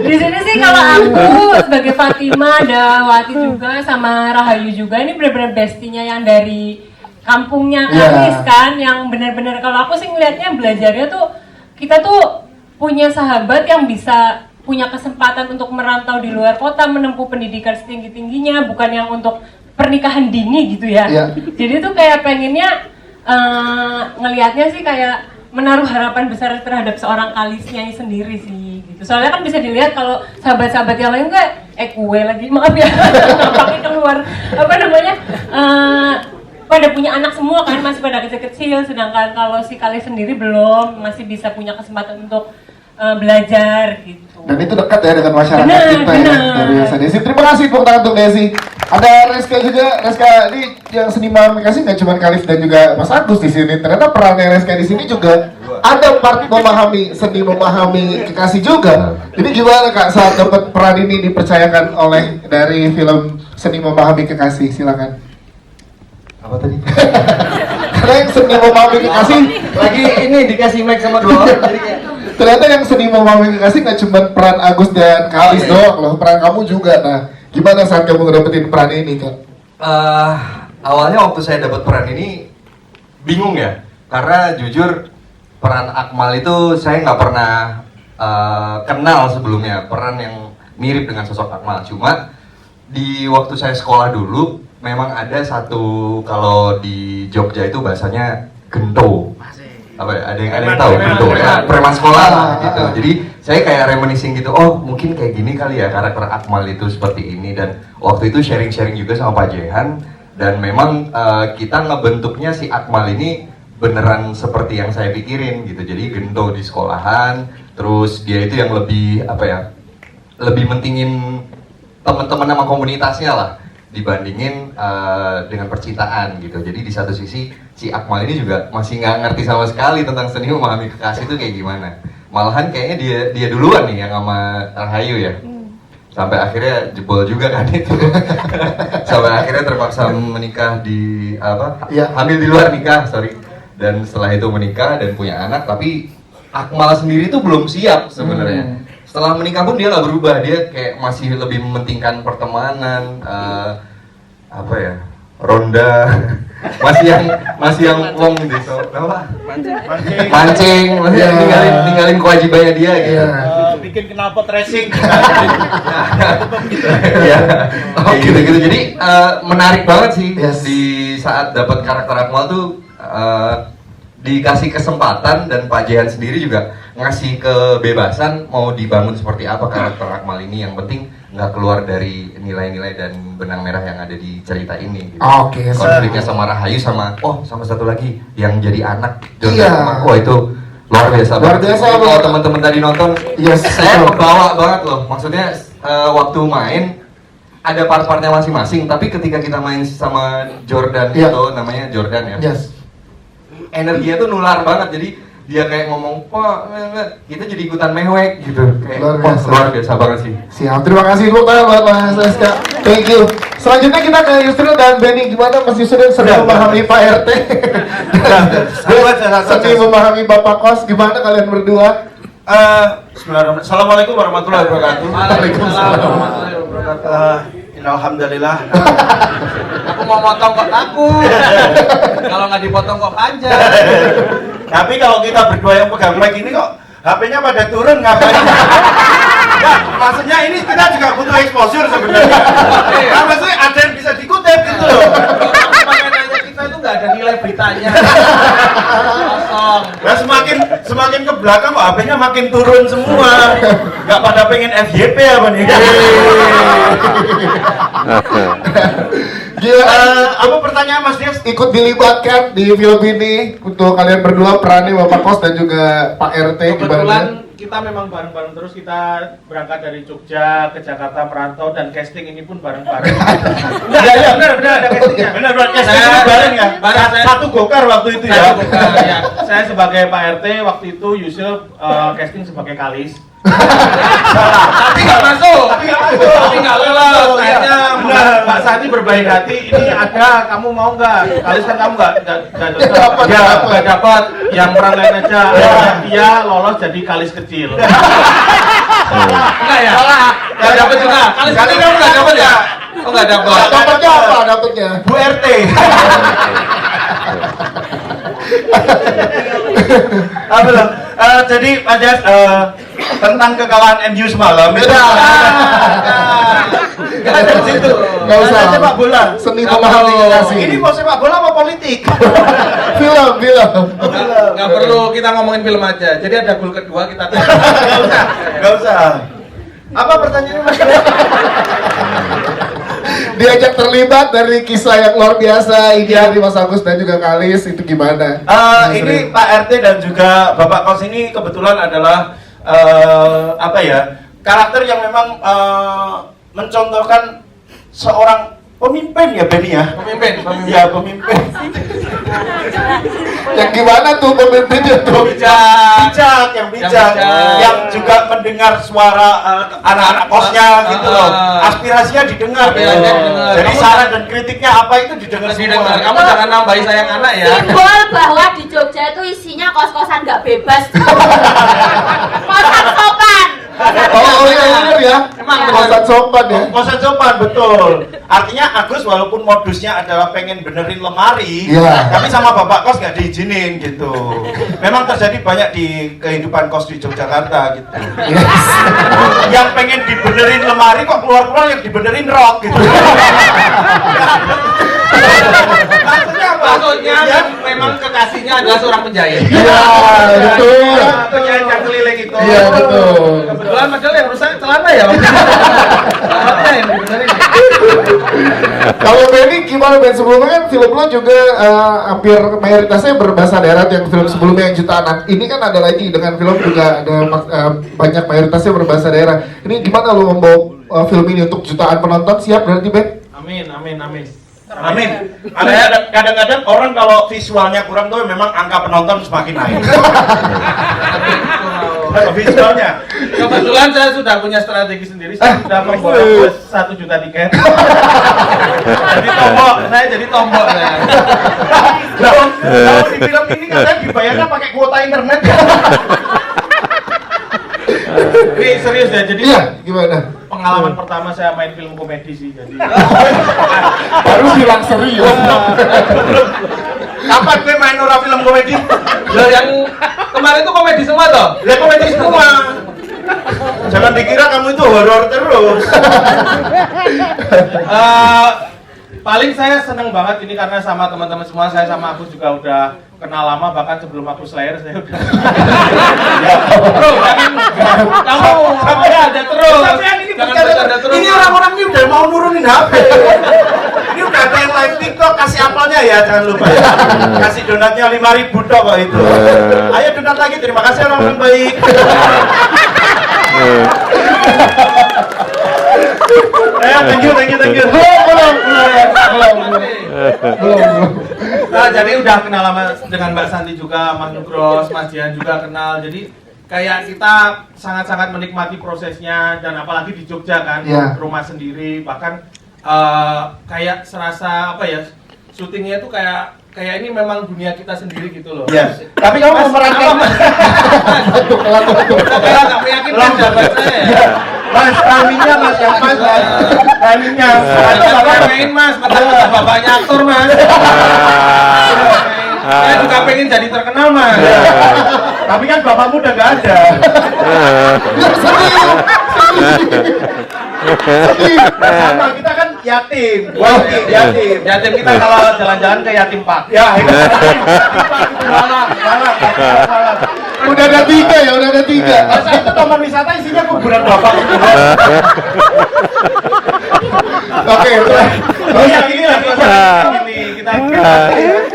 Di sini sih kalau aku sebagai Fatima, ada Wati juga sama Rahayu juga, ini benar-benar bestinya yang dari kampungnya Kalis kan, yang benar-benar kalau aku sih ngelihatnya belajarnya tuh kita tuh punya sahabat yang bisa punya kesempatan untuk merantau di luar kota, menempuh pendidikan setinggi-tingginya, bukan yang untuk pernikahan dini gitu ya. Jadi tuh kayak pengennya ngelihatnya sih kayak menaruh harapan besar terhadap seorang Kalisnya sendiri sih gitu. Soalnya kan bisa dilihat kalau sahabat-sahabat yang lain kue lagi, maaf ya, nggak pakai keluar pada punya anak semua kan, masih pada kecil-kecil, sedangkan kalau si Kalis sendiri belum, masih bisa punya kesempatan untuk belajar gitu. Dan itu dekat ya dengan masyarakat kita ya, dari Desi. Terima kasih tepuk tangan untuk Desi. Ada Reska juga. Reska ini yang seniman kasih nggak cuma Kalis dan juga Mas Agus di sini. Ternyata perannya Reska di sini juga ada part memahami kekasih juga. Jadi gimana Kak saat dapat peran ini dipercayakan oleh dari film Seni Memahami Kekasih? Silakan. Apa tadi? Karena yang seni memahami kekasih Lagi ini dikasih mic sama dua orang jadi kayak ternyata yang seni memahami kekasih nggak cuma peran Agus dan Kalis doang loh, peran kamu juga. Nah, gimana saat kamu ngedapetin peran ini, Kak? Awalnya waktu saya dapat peran ini bingung ya, karena jujur peran Akmal itu saya nggak pernah kenal sebelumnya, peran yang mirip dengan sosok Akmal. Cuma di waktu saya sekolah dulu memang ada satu, kalau di Jogja itu bahasanya gento. Apa ya? Ada yang tahu gento ya, preman sekolah lah gitu. Jadi saya kayak reminiscing gitu, oh mungkin kayak gini kali ya karakter Akmal itu seperti ini. Dan waktu itu sharing-sharing juga sama Pak Jehan, dan memang kita ngebentuknya si Akmal ini beneran seperti yang saya pikirin gitu. Jadi gento di sekolahan, terus dia itu yang lebih lebih mentingin teman-teman sama komunitasnya lah dibandingin dengan percintaan gitu. Jadi di satu sisi si Akmal ini juga masih nggak ngerti sama sekali tentang seni memahami kekasih itu kayak gimana. Malahan kayaknya dia duluan nih yang sama Rahayu ya. Sampai akhirnya jebol juga kan itu. Sampai akhirnya terpaksa menikah hamil di luar nikah, Dan setelah itu menikah dan punya anak, tapi Akmal sendiri tuh belum siap sebenarnya. Setelah menikah pun dia nggak berubah, dia kayak masih lebih mementingkan pertemanan, ronda, masih yang wong desa, mancing, masih ninggalin kewajibannya dia gitu. Bikin knalpot racing. Gitu. Jadi menarik banget sih di saat dapat karakter Akmal tuh. Dikasih kesempatan, dan Pak Jehan sendiri juga ngasih kebebasan mau dibangun seperti apa karakter Akmal ini, yang penting nggak keluar dari nilai-nilai dan benang merah yang ada di cerita ini gitu. Konfliknya sama Rahayu sama satu lagi yang jadi anak Jordan. Itu luar biasa banget. Kalau teman-teman tadi nonton, saya kebawa banget loh. Maksudnya waktu main ada part-partnya masing-masing, tapi ketika kita main sama Jordan itu namanya Jordan ya. Energinya tuh nular banget, jadi dia kayak ngomong, kita jadi ikutan mewek gitu. Kayak, luar biasa banget sih. Siap, terima kasih buat Mas Reska. Thank you. Selanjutnya kita ke Yusril dan Benny. Gimana Mas Yusril sedang memahami Pak RT? Sedang memahami Bapak Kos. Gimana kalian berdua? Bismillahirrahmanirrahim. Assalamualaikum warahmatullahi wabarakatuh. Waalaikumsalam warahmatullahi wabarakatuh. Alhamdulillah. Aku mau motong kok takut. Kalau nggak dipotong kok panjang. Tapi kalau kita berdua yang pegang mic ini kok HP-nya pada turun ngapain? Ya, maksudnya ini kita juga butuh exposure sebenarnya. Nah, maksudnya ada yang bisa dikutip gitu loh. Makanya kita itu nggak ada nilai beritanya. kosong. Nah semakin ke belakang kok HP-nya makin turun semua. Nggak pada pengen FYP apa nih? Gila, apa pertanyaan Mas Dias? ikut dilibatkan di film ini untuk kalian berdua perannya Bapak Kos dan juga Pak RT Kebetulan gimana? kita memang bareng-bareng terus, kita berangkat dari Jogja ke Jakarta merantau dan casting ini pun bareng-bareng. Iya benar ada castingnya. Benar casting ini bareng ya. Satu gokar waktu itu ya. Saya sebagai Pak RT waktu itu Yusil casting sebagai Kalis. Tapi nggak masuk. Tapi nggak lolos. Akhirnya Mbak Santi berbaik hati. Ini ada, kamu mau nggak? Kalis kan kamu nggak cocok. Ya nggak dapat. Yang peran lain aja. Dia lolos jadi Kalis kecil. enggak ya? Nggak dapat juga. Kalis kamu nggak dapat ya? Oh nggak dapat. Dapatnya apa? Dapatnya Bu RT. Apa loh? Jadi Mas Jas, tentang kekalahan MU semalam itu nggak ada di situ. Nggak usah. Ada sepak bola. Seni memahami kasih. Ini mau sepak bola apa politik? Film. Nggak perlu kita ngomongin film aja. Jadi ada gol kedua kita. Nggak usah. Apa pertanyaannya Mas? Diajak terlibat dari kisah yang luar biasa ini dari Mas Agus dan juga Kalis, itu gimana? Ini Pak RT dan juga Bapak Kos ini kebetulan adalah apa ya, karakter yang memang mencontohkan seorang pemimpin ya Benny ya. Pemimpin. Ya pemimpin. Yang gimana tuh pemimpinnya tuh? Bijak, yang juga mendengar suara anak-anak kosnya gitu loh. Aspirasinya didengar. Jadi saran dan kritiknya apa itu didengar semua. Kamu jangan nambahin sayang anak ya. Simbol bahwa di Jogja itu isinya kos-kosan nggak bebas. Kosan sopan. Oh iya ya. Emang kosan sopan ya. Kosan sopan betul. Artinya Agus walaupun modusnya adalah pengen benerin lemari, tapi sama Bapak Kos nggak diizinin gitu. Memang terjadi banyak di kehidupan kos di Yogyakarta gitu. Yang pengen dibenerin lemari kok keluar-keluar yang dibenerin rok gitu. Maksudnya memang kekasihnya adalah seorang penjahit. Iya, betul. Penjahit yang keliling itu. Iya, betul. Kebetulan padahal yang rusak celana ya. Celananya yang dibenerin. Kalau Benny gimana Ben? Sebelumnya kan film lo juga hampir mayoritasnya berbahasa daerah yang film sebelumnya yang jutaan. Ini kan ada lagi dengan film juga ada banyak mayoritasnya berbahasa daerah. Ini gimana lo membawa film ini untuk jutaan penonton? Siap berarti Ben? Amin. Kadang-kadang orang kalau visualnya kurang tuh memang angka penonton semakin naik. Visualnya. Kebetulan saya sudah punya strategi sendiri. Saya sudah membawa 1 juta tiket. Saya jadi tombok. Kalau di film ini kadang dibayarnya pakai kuota internet ya. Ini serius ya, jadi gimana? Pengalaman pertama saya main film komedi sih, jadi baru bilang serius. Kapan gue main orang film komedi? Loh, yang kemarin itu komedi semua toh? Ya komedi semua. Jangan dikira kamu itu horor terus. Paling saya seneng banget ini karena sama teman-teman semua, saya sama aku juga udah kenal lama, bahkan sebelum aku Slayer saya udah. Bro, kamu sampai ada terus. Jangan bercanda terus. Ini orang-orang ini udah mau nurunin HP. Ini udah ada yang live TikTok, kasih apelnya ya, jangan lupa ya. Kasih donatnya 5.000 tok kok itu. Ayo donat lagi, terima kasih orang-orang baik. Thank you. Belum. Nah, jadi udah kenal lama dengan Mbak Santi juga, Mas Nugros, Mas Jian juga kenal. Jadi kayak kita sangat-sangat menikmati prosesnya, dan apalagi di Jogja kan, rumah sendiri, bahkan kayak serasa apa ya, syutingnya tuh kayak ini memang dunia kita sendiri gitu loh. Iya. Tapi kamu memerankan kayak nggak meyakinkan jawaban saya ya. Mas, timingnya Mas, yang pas Mas. Timingnya. Bapak main Mas, bapaknya aktor Mas. Saya juga pengen jadi terkenal Mas. Tapi kan bapakmu udah nggak ada. Sama, kita kan yatim. Yatim kita kalau jalan-jalan ke Yatim Park. Ya, itu. Salah. Udah ada 3 ya, udah ada 3. Masa itu taman wisata isinya kuburan bapak. Oke, Oh ya, ini kita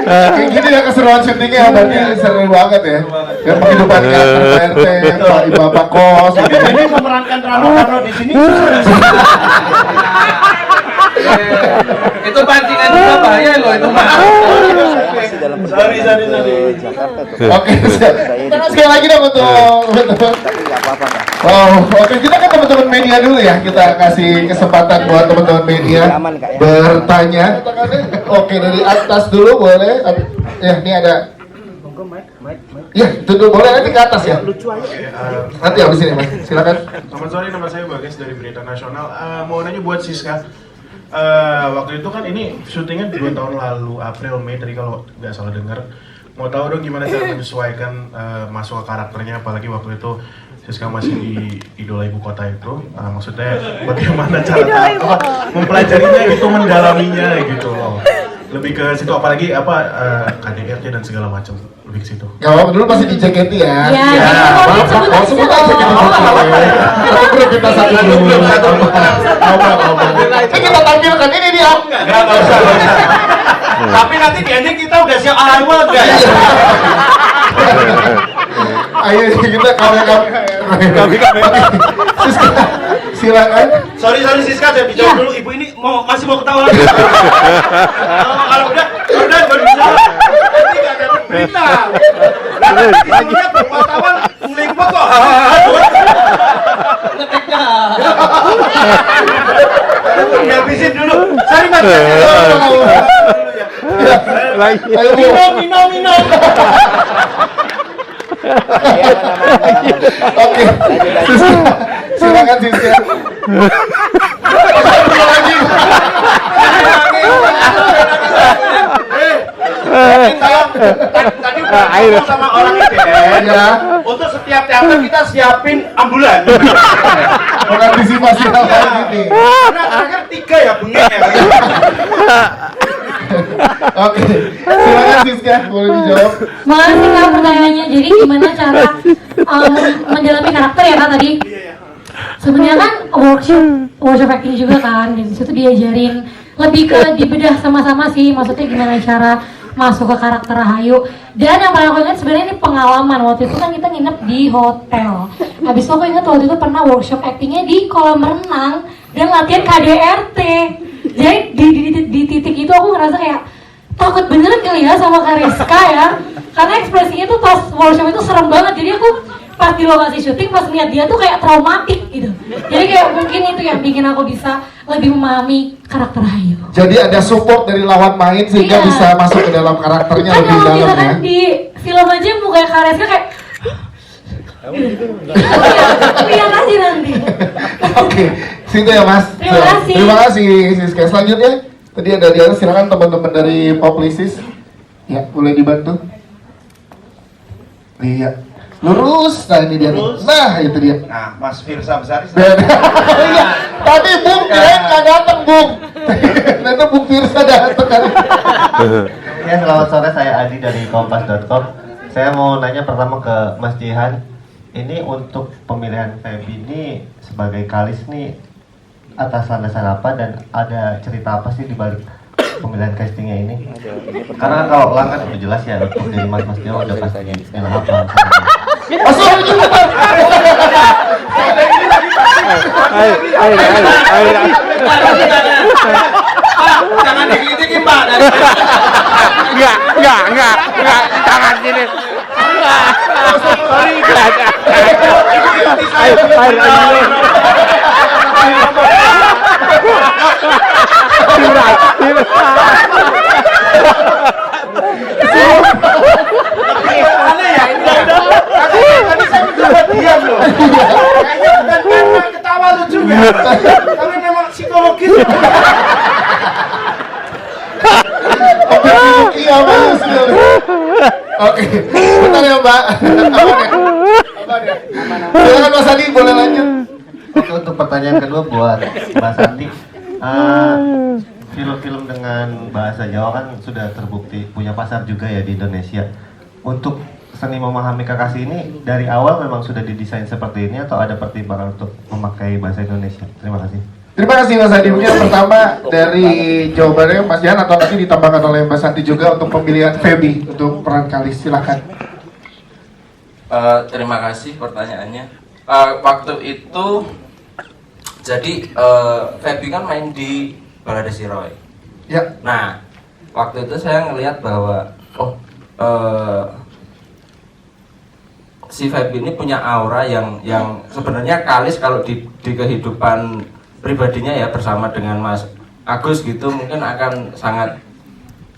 kayak gini ya keseruan syutingnya, berarti seru banget ya. Yang penghidupan kantor PRT, Pak Bapak kos. Ini memerankan Rano di sini. Itu pancingan juga bahaya loh itu Mas. Sorry. Oke, sekali lagi dong untuk oke, kita ke teman-teman media dulu ya. Kita kasih kesempatan buat teman-teman media bertanya. Oke, dari atas dulu boleh. Ya, ini ada. Ya, duduk boleh nanti ke atas ya. Nanti habis ini Mas, silakan. Selamat sore, nama saya Bagas dari Berita Nasional. Mau nanya buat Siska. Waktu itu kan ini syutingnya 2 tahun lalu, April Mei tadi kalau nggak salah dengar. Mau tahu dong gimana cara menyesuaikan masuk ke karakternya, apalagi waktu itu Siska masih di idola ibu kota itu. Maksudnya bagaimana cara mempelajarinya itu, mendalaminya gitu loh. Lebih ke situ, apalagi KDRT dan segala macam, lebih ke situ. Gak apa-apa, dulu masih di JKT ya. Iya. Mau sebut aja kita satu grup. Ini kita tampilkan, ini dia. Enggak usah. Tapi nanti di ending kita udah siap awal guys. Ayo kita kami. Silakan. Sorry Siska, saya bicara dulu. Ibu ini masih mau ketawa lagi. Kalau udah baru bisa. Nanti nggak ada berita. Lagi wartawan ngeliput kok. Habisin dulu. Sorry Mas. Minum. Oke, silakan Siska. Tadi udah sama orang IDN ya. Untuk setiap teater kita siapin ambulan. Mengantisipasi hal ini. Karena terakhir 3 ya bengek ya. Oke, silakan Siska, boleh dijawab. Makasih Kak pertanyaannya. Jadi gimana cara mendalami karakter ya Kak tadi? Sebenarnya kan workshop acting juga kan, dan disitu diajarin lebih ke dibedah sama-sama sih. Maksudnya gimana cara masuk ke karakter Rahayu. Dan yang paling aku ingat sebenarnya ini pengalaman. Waktu itu kan kita nginep di hotel. Habis itu aku ingat waktu itu pernah workshop actingnya di kolam renang dan latihan KDRT. Jadi di titik itu aku ngerasa kayak takut beneran kali ya sama Kariska ya. Karena ekspresinya tuh pas workshop itu serem banget. Jadi aku pas di lokasi syuting, pas lihat dia tuh kayak traumatik gitu. Jadi kayak mungkin itu yang bikin aku bisa lebih memahami karakter Rahayu. Jadi ada support dari lawan main sehingga bisa masuk ke dalam karakternya Kan lebih kalau dalam misalkan ya. di film aja muka Kariska kayak lihat aja nanti. Oke, situ ya Mas. Terima kasih. Terima kasih Siska. Selanjutnya tadi ada di atas, silakan teman-teman dari Publicis. Ya, boleh dibantu. Iya. Lurus, nah ini dia nih. Nah, itu dia. Nah, Mas Firsa Besari. Iya, tadi Bung kirain nggak datang Bung. Ternyata Bung Firsa datang kan. Ya, selamat sore, saya Adi dari Kompas.com. Saya mau nanya pertama ke Mas Jihan. Ini untuk pemilihan Feby ini sebagai Kalis nih atas landasan apa dan ada cerita apa sih di balik pemilihan castingnya ini? Karena kalau Lang kan udah jelas ya untuk jadi Mas Dio udah pasti bilang apa. Jangan digigit Pak. Enggak, jangan gini. Aneh ya ini. Tadi saya coba diam loh. Kayaknya bukan karena ketawa lucu ya, tapi memang psikologis. Iya, bagus. Oke, bentar ya Mbak. Silakan Mas Adi, boleh lanjut. Oke, untuk pertanyaan kedua buat Mbak Santi. Film-film dengan bahasa Jawa kan sudah terbukti punya pasar juga ya di Indonesia. Untuk seni memahami Kekasih ini dari awal memang sudah didesain seperti ini atau ada pertimbangan untuk memakai bahasa Indonesia? Terima kasih. Terima kasih Mas Adi. Mungkin yang pertama dari jawabannya Mas Jihan atau nanti ditambahkan oleh Mbak Santi juga untuk pemilihan Feby untuk peran Kalis. Silakan. Terima kasih pertanyaannya. Waktu itu jadi Feby kan main di Balada Si Roy. Ya. Nah, waktu itu saya ngelihat bahwa si Feby ini punya aura yang sebenarnya Kalis kalau di kehidupan pribadinya ya bersama dengan Mas Agus gitu mungkin akan sangat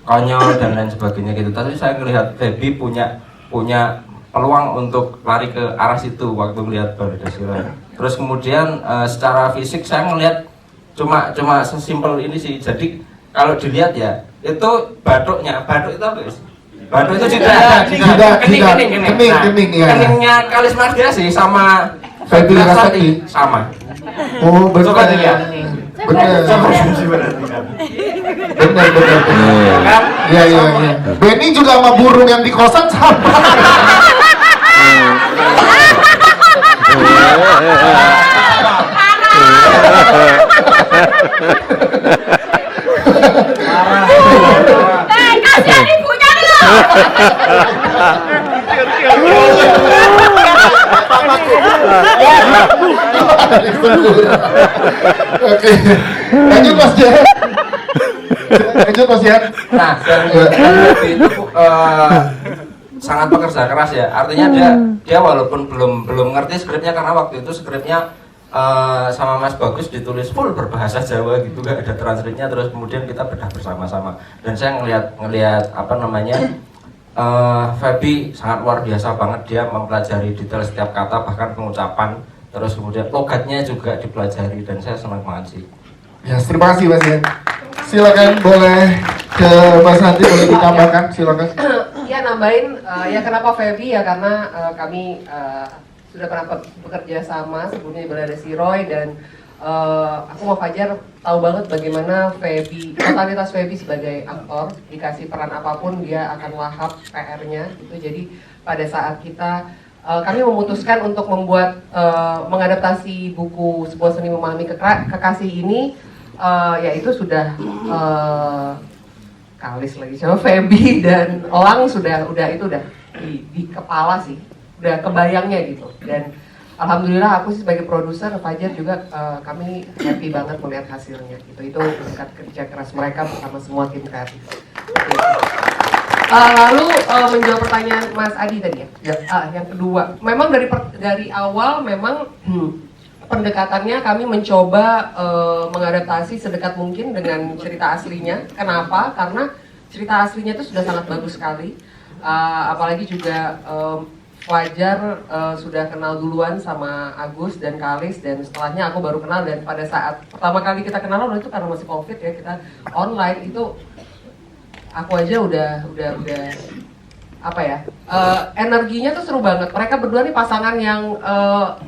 konyol dan lain sebagainya gitu. Tapi saya ngelihat Feby punya peluang untuk lari ke arah situ waktu melihat Balada Si Roy. Terus kemudian secara fisik saya ngelihat cuma sesimpel ini sih. Jadi kalau dilihat ya itu batuk itu apa guys? Batuk itu kening ya. Keningnya Kalis Mardiasih sama Feby Rasati sama. Oh benar. Coba dilihat. Benar. Iya. Benny juga sama burung yang di kosan sama. Kasihan ibunya loh. Oke, lanjut Mas Jihan. Nah, itu sangat pekerja keras ya. Artinya dia walaupun belum ngerti skripnya karena waktu itu skripnya sama Mas Bagus ditulis full berbahasa Jawa gitu, gak ada translate-nya, terus kemudian kita bedah bersama-sama. Dan saya ngelihat Feby sangat luar biasa banget, dia mempelajari detail setiap kata bahkan pengucapan, terus kemudian logatnya juga dipelajari dan saya senang banget sih. Ya, terima kasih Mas Jihan. Silakan boleh ke Mas Santi, boleh ditambahkan, silakan. Ya nambahin, ya kenapa Feby ya karena kami sudah pernah bekerja sama sebelumnya di Balada Si Roy dan aku mau Fajar tahu banget bagaimana Feby, totalitas Feby sebagai aktor, dikasih peran apapun dia akan lahap PR-nya gitu. Jadi pada saat kita kami memutuskan untuk membuat mengadaptasi buku Sebuah Seni Memahami Kekasih ini, yaitu sudah Kalis lagi sama Feby dan Elang sudah di kepala sih, udah kebayangnya gitu. Dan alhamdulillah aku sih sebagai produser, Fajar juga kami happy banget melihat hasilnya gitu. Itu berkat kerja keras mereka bersama semua tim kreatif. Lalu menjawab pertanyaan Mas Adi tadi ya. Yang kedua, memang dari awal memang pendekatannya kami mencoba mengadaptasi sedekat mungkin dengan cerita aslinya. Kenapa? Karena cerita aslinya itu sudah sangat bagus sekali. Apalagi juga Fajar sudah kenal duluan sama Agus dan Kalis, dan setelahnya aku baru kenal. Dan pada saat pertama kali kita kenalan itu karena masih COVID ya, kita online, itu aku aja udah apa ya, energinya tuh seru banget. Mereka berdua nih pasangan yang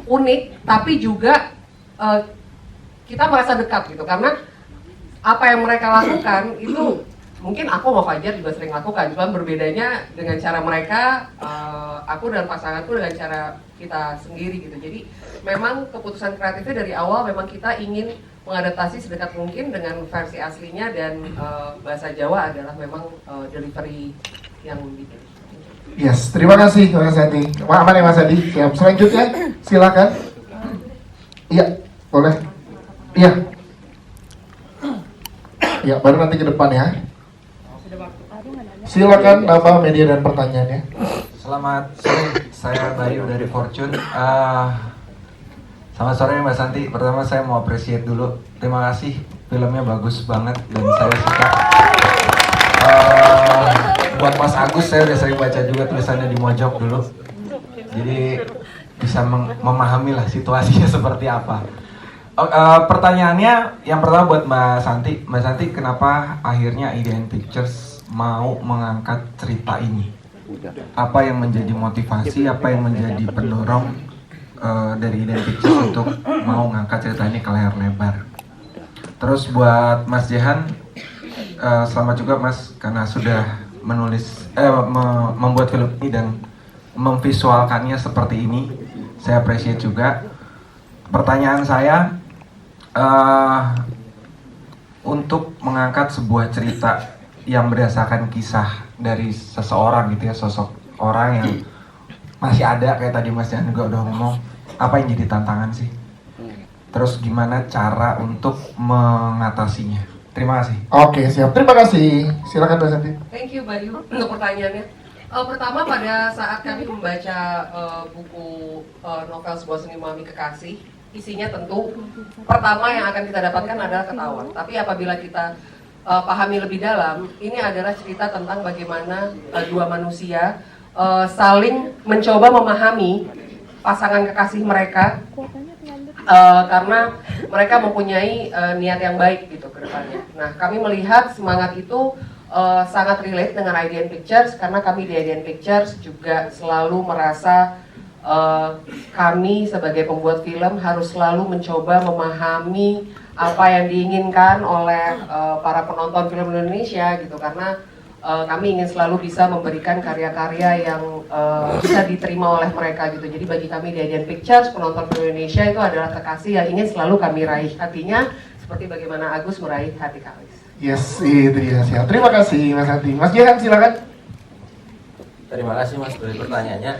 unik, tapi juga kita merasa dekat gitu, karena apa yang mereka lakukan itu mungkin aku sama Fajar juga sering lakukan, cuma berbedanya dengan cara mereka, aku dan pasanganku dengan cara kita sendiri gitu. Jadi memang keputusan kreatifnya dari awal memang kita ingin mengadaptasi sedekat mungkin dengan versi aslinya, dan bahasa Jawa adalah memang delivery yang bikin. Yes, terima kasih Mas Adi. Aman ya Mas Adi? Siap. Selanjutnya silakan. Iya, boleh. Iya. Ya, baru nanti ke depan ya. Silakan nama, media dan pertanyaannya. Selamat sore, saya Bayu dari Fortune. Selamat sore Mbak Santi. Pertama saya mau appreciate dulu. Terima kasih, filmnya bagus banget dan saya suka. Buat Mas Agus, saya udah sering baca juga tulisannya di Mojok dulu. Jadi bisa memahami lah situasinya seperti apa. Pertanyaannya yang pertama buat Mbak Santi. Mbak Santi, kenapa akhirnya IDN Pictures mau mengangkat cerita ini? Apa yang menjadi motivasi, apa yang menjadi pendorong dari IDN Pictures untuk mau mengangkat cerita ini ke layar lebar? Terus buat Mas Jehan, selamat juga Mas karena sudah membuat film ini dan memvisualkannya seperti ini. Saya appreciate juga. Pertanyaan saya, untuk mengangkat sebuah cerita yang berdasarkan kisah dari seseorang gitu ya, sosok orang yang masih ada kayak tadi Mas Jehan juga udah ngomong, apa yang jadi tantangan sih? Terus gimana cara untuk mengatasinya? Terima kasih. Oke, siap. Terima kasih. Silakan Mbak Santi. Thank you Bayu untuk pertanyaannya. Pertama pada saat kami membaca buku novel Sebuah Seni Memahami Kekasih, isinya tentu pertama yang akan kita dapatkan adalah ketawa. Tapi apabila kita pahami lebih dalam, ini adalah cerita tentang bagaimana dua manusia saling mencoba memahami pasangan kekasih mereka. Karena mereka mempunyai niat yang baik gitu ke depannya. Nah, kami melihat semangat itu sangat relate dengan IDN Pictures karena kami di IDN Pictures juga selalu merasa kami sebagai pembuat film harus selalu mencoba memahami apa yang diinginkan oleh para penonton film Indonesia gitu, karena kami ingin selalu bisa memberikan karya-karya yang bisa diterima oleh mereka gitu. Jadi bagi kami di IDN Pictures, penonton film Indonesia itu adalah kekasih yang ingin selalu kami raih hatinya, seperti bagaimana Agus meraih hati Kalis. Yes, itu dia. Siap. Terima kasih Mas Santi. Mas Jehan silakan. Terima kasih Mas dari pertanyaannya.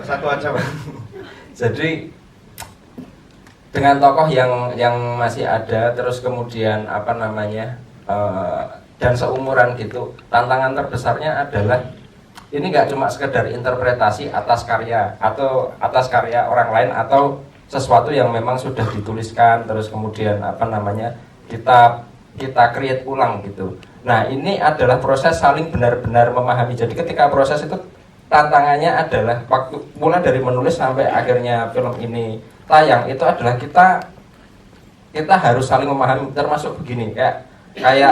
Satu aja Mas. Jadi dengan tokoh yang masih ada, terus kemudian apa namanya, dan seumuran gitu, tantangan terbesarnya adalah ini nggak cuma sekedar interpretasi atas karya atau atas karya orang lain atau sesuatu yang memang sudah dituliskan terus kemudian apa namanya kita create ulang gitu. Nah, ini adalah proses saling benar-benar memahami. Jadi ketika proses itu tantangannya adalah waktu mulai dari menulis sampai akhirnya film ini tayang, itu adalah kita harus saling memahami. Termasuk begini, kayak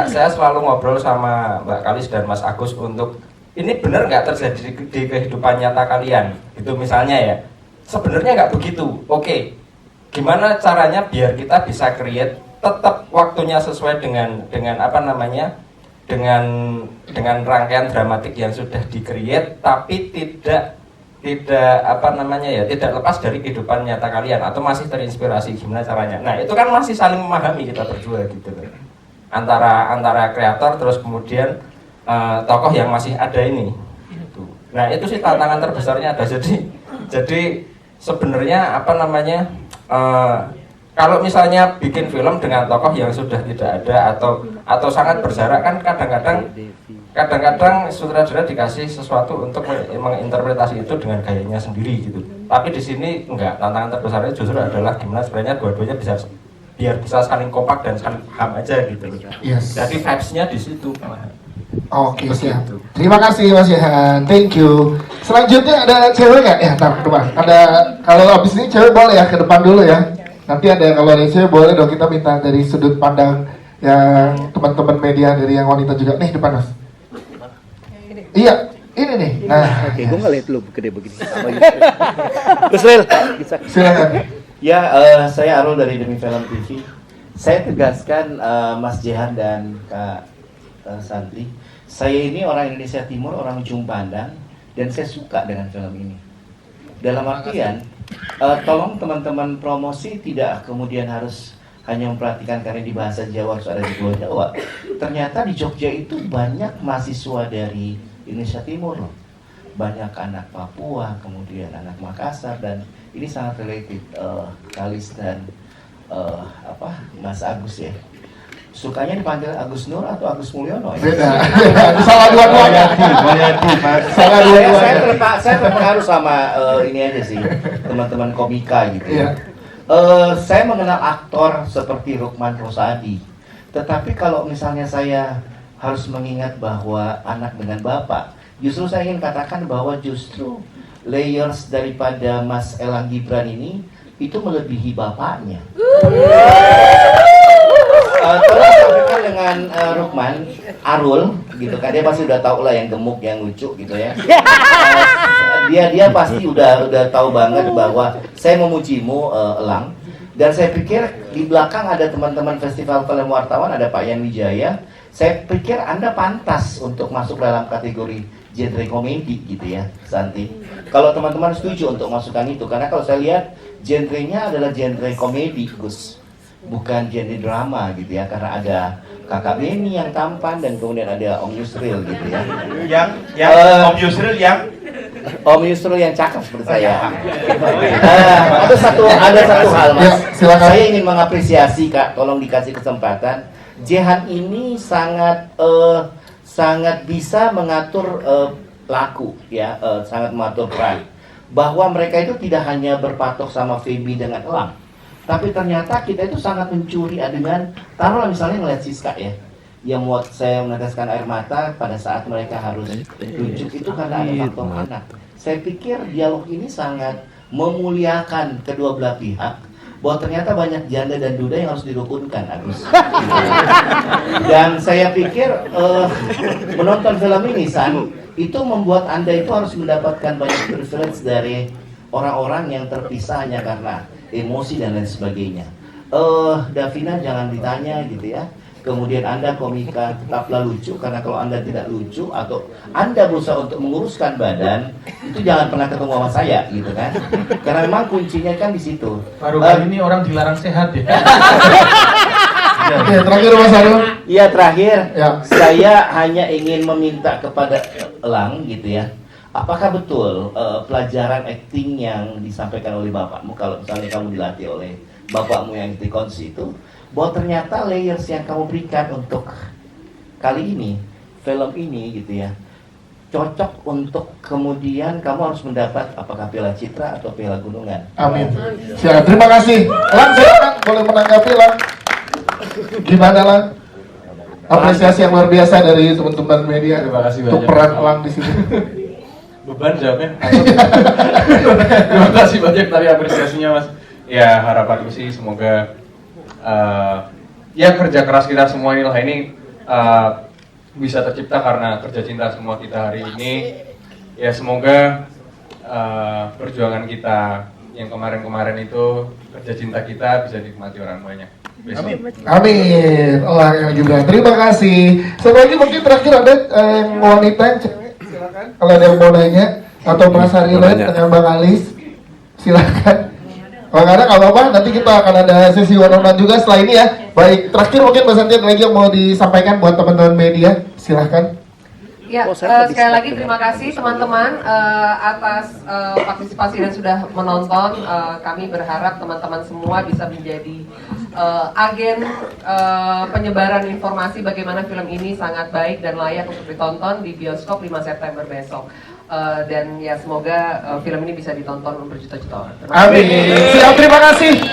saya selalu ngobrol sama Mbak Kalis dan Mas Agus untuk ini benar nggak terjadi di kehidupan nyata kalian itu misalnya ya, sebenarnya nggak begitu. Oke, gimana caranya biar kita bisa create tetap waktunya sesuai dengan apa namanya, dengan rangkaian dramatik yang sudah di-create, tapi tidak apa namanya ya, tidak lepas dari kehidupan nyata kalian atau masih terinspirasi. Gimana caranya? Nah, itu kan masih saling memahami kita berdua gitu kan, antara kreator terus kemudian tokoh yang masih ada ini gitu. Nah, itu sih tantangan terbesarnya ada. Jadi sebenarnya apa namanya, kalau misalnya bikin film dengan tokoh yang sudah tidak ada atau sangat berjarak kan kadang-kadang sutradara dikasih sesuatu untuk menginterpretasi itu dengan gayanya sendiri gitu. Tapi di sini enggak, tantangan terbesarnya justru adalah gimana sebenarnya dua-duanya biar bisa saling kompak dan saling paham aja gitu. Yes. Jadi vibes-nya di situ. Oke, siap. Terima kasih Mas Jehan. Thank you. Selanjutnya ada cewek nggak? Ya, ntar depan. Ada, kalau habis ini cewek boleh ya ke depan dulu ya. Nanti ada, kalau ada cewek boleh dong, kita minta dari sudut pandang yang teman-teman media, dari yang wanita juga. Nih depan Mas. Iya, ini nih. Nah, oke, gue ngeliat lu gede begini. Terus Lil, silakan. Ya, saya Arul dari Demi Film TV. Saya tegaskan Mas Jehan dan Kak Santi, saya ini orang Indonesia Timur, orang ujung pandang, dan saya suka dengan film ini. Dalam artian, tolong teman-teman promosi tidak kemudian harus hanya memperhatikan karya di bahasa Jawa, harus ada di Pulau Jawa. Ternyata di Jogja itu banyak mahasiswa dari Indonesia Timur loh. Banyak anak Papua, kemudian anak Makassar, dan ini sangat related. Kalis dan Mas Agus ya. Sukanya dipanggil Agus Nur atau Agus Mulyono ya? Beda. Salah dua-duanya. Salah dua-duanya. Saya terpengaruh sama ini aja sih, teman-teman komika gitu ya. Saya mengenal aktor seperti Rukman Rosadi. Tetapi kalau misalnya saya harus mengingat bahwa anak dengan bapak, justru saya ingin katakan bahwa justru layers daripada Mas Elang Gibran ini itu melebihi bapaknya. Tolong sampaikan dengan Rukman, Arul gitu kan, dia pasti udah tahu lah yang gemuk, yang lucu gitu ya. dia pasti udah tahu banget bahwa saya memujimu, Elang. Dan saya pikir di belakang ada teman-teman Festival Film Wartawan, ada Pak Yan Wijaya. Saya pikir Anda pantas untuk masuk dalam kategori genre komedi gitu ya, Santi. Kalau teman-teman setuju untuk masukkan itu, karena kalau saya lihat genrenya adalah genre komedi, Gus, bukan genre drama gitu ya, karena ada Kakak Beni yang tampan dan kemudian ada Om Yusril gitu ya. Om Yusril Om Yusril yang cakep seperti saya. Ada satu hal, Mas. Saya ingin mengapresiasi, Kak, tolong dikasih kesempatan. Jehan ini sangat bisa mengatur laku ya, sangat mengatur peran. Bahwa mereka itu tidak hanya berpatok sama Feby dengan Elang, tapi ternyata kita itu sangat mencuri adegan. Taruhlah misalnya ngeliat Siska ya, yang buat saya meneteskan air mata pada saat mereka harus tunjuk itu karena ada faktor anak. Saya pikir dialog ini sangat memuliakan kedua belah pihak, bahwa ternyata banyak janda dan duda yang harus dirukunkan, Agus. Dan saya pikir menonton film ini, San, itu membuat Anda itu harus mendapatkan banyak privilege dari orang-orang yang terpisah hanya karena emosi dan lain sebagainya. Davina jangan ditanya gitu ya. Kemudian Anda komika tetaplah lucu, karena kalau Anda tidak lucu atau Anda berusaha untuk menguruskan badan, itu jangan pernah ketemu sama saya gitu kan. Karena memang kuncinya kan di situ. Baru kali ini orang dilarang sehat ya. Oke, terakhir Mas Arul. Iya, terakhir. Ya. Saya hanya ingin meminta kepada Elang gitu ya. Apakah betul pelajaran akting yang disampaikan oleh bapakmu, kalau misalnya kamu dilatih oleh bapakmu yang di konsi itu, bahwa ternyata layers yang kamu berikan untuk kali ini, film ini gitu ya, cocok untuk kemudian kamu harus mendapat apakah Piala Citra atau Piala Gunungan. Amin. Siap, terima kasih. Lang, silakan boleh menanggapi, Lang. Gimana, Lang? Apresiasi yang luar biasa dari teman-teman media. Terima kasih untuk banyak. peran Lang di sini. Beban jawabnya. Terima kasih banyak tadi apresiasinya, Mas. Ya, harapanku sih semoga ya kerja keras kita semua ini bisa tercipta karena kerja cinta semua kita hari ini. Ya semoga perjuangan kita yang kemarin-kemarin itu, kerja cinta kita bisa dinikmati orang banyak. Amin. Amin. Allah yang juga. Terima kasih. Satu lagi mungkin terakhir ada yang wanita yang cewek, silakan. Kalau ada yang mau nanya atau merasa relate dengan Bang Alis, silakan. Kalau nggak ada nggak apa-apa, nanti kita akan ada sesi one-on-one juga setelah ini ya. Baik, terakhir mungkin Mas Santi lagi yang mau disampaikan buat teman-teman media, silahkan. Ya, sekali lagi terima kasih teman-teman atas partisipasi dan sudah menonton. Kami berharap teman-teman semua bisa menjadi agen penyebaran informasi bagaimana film ini sangat baik dan layak untuk ditonton di bioskop 5 September besok. Dan ya semoga film ini bisa ditonton berjuta-juta orang. Amin. Siap, terima kasih.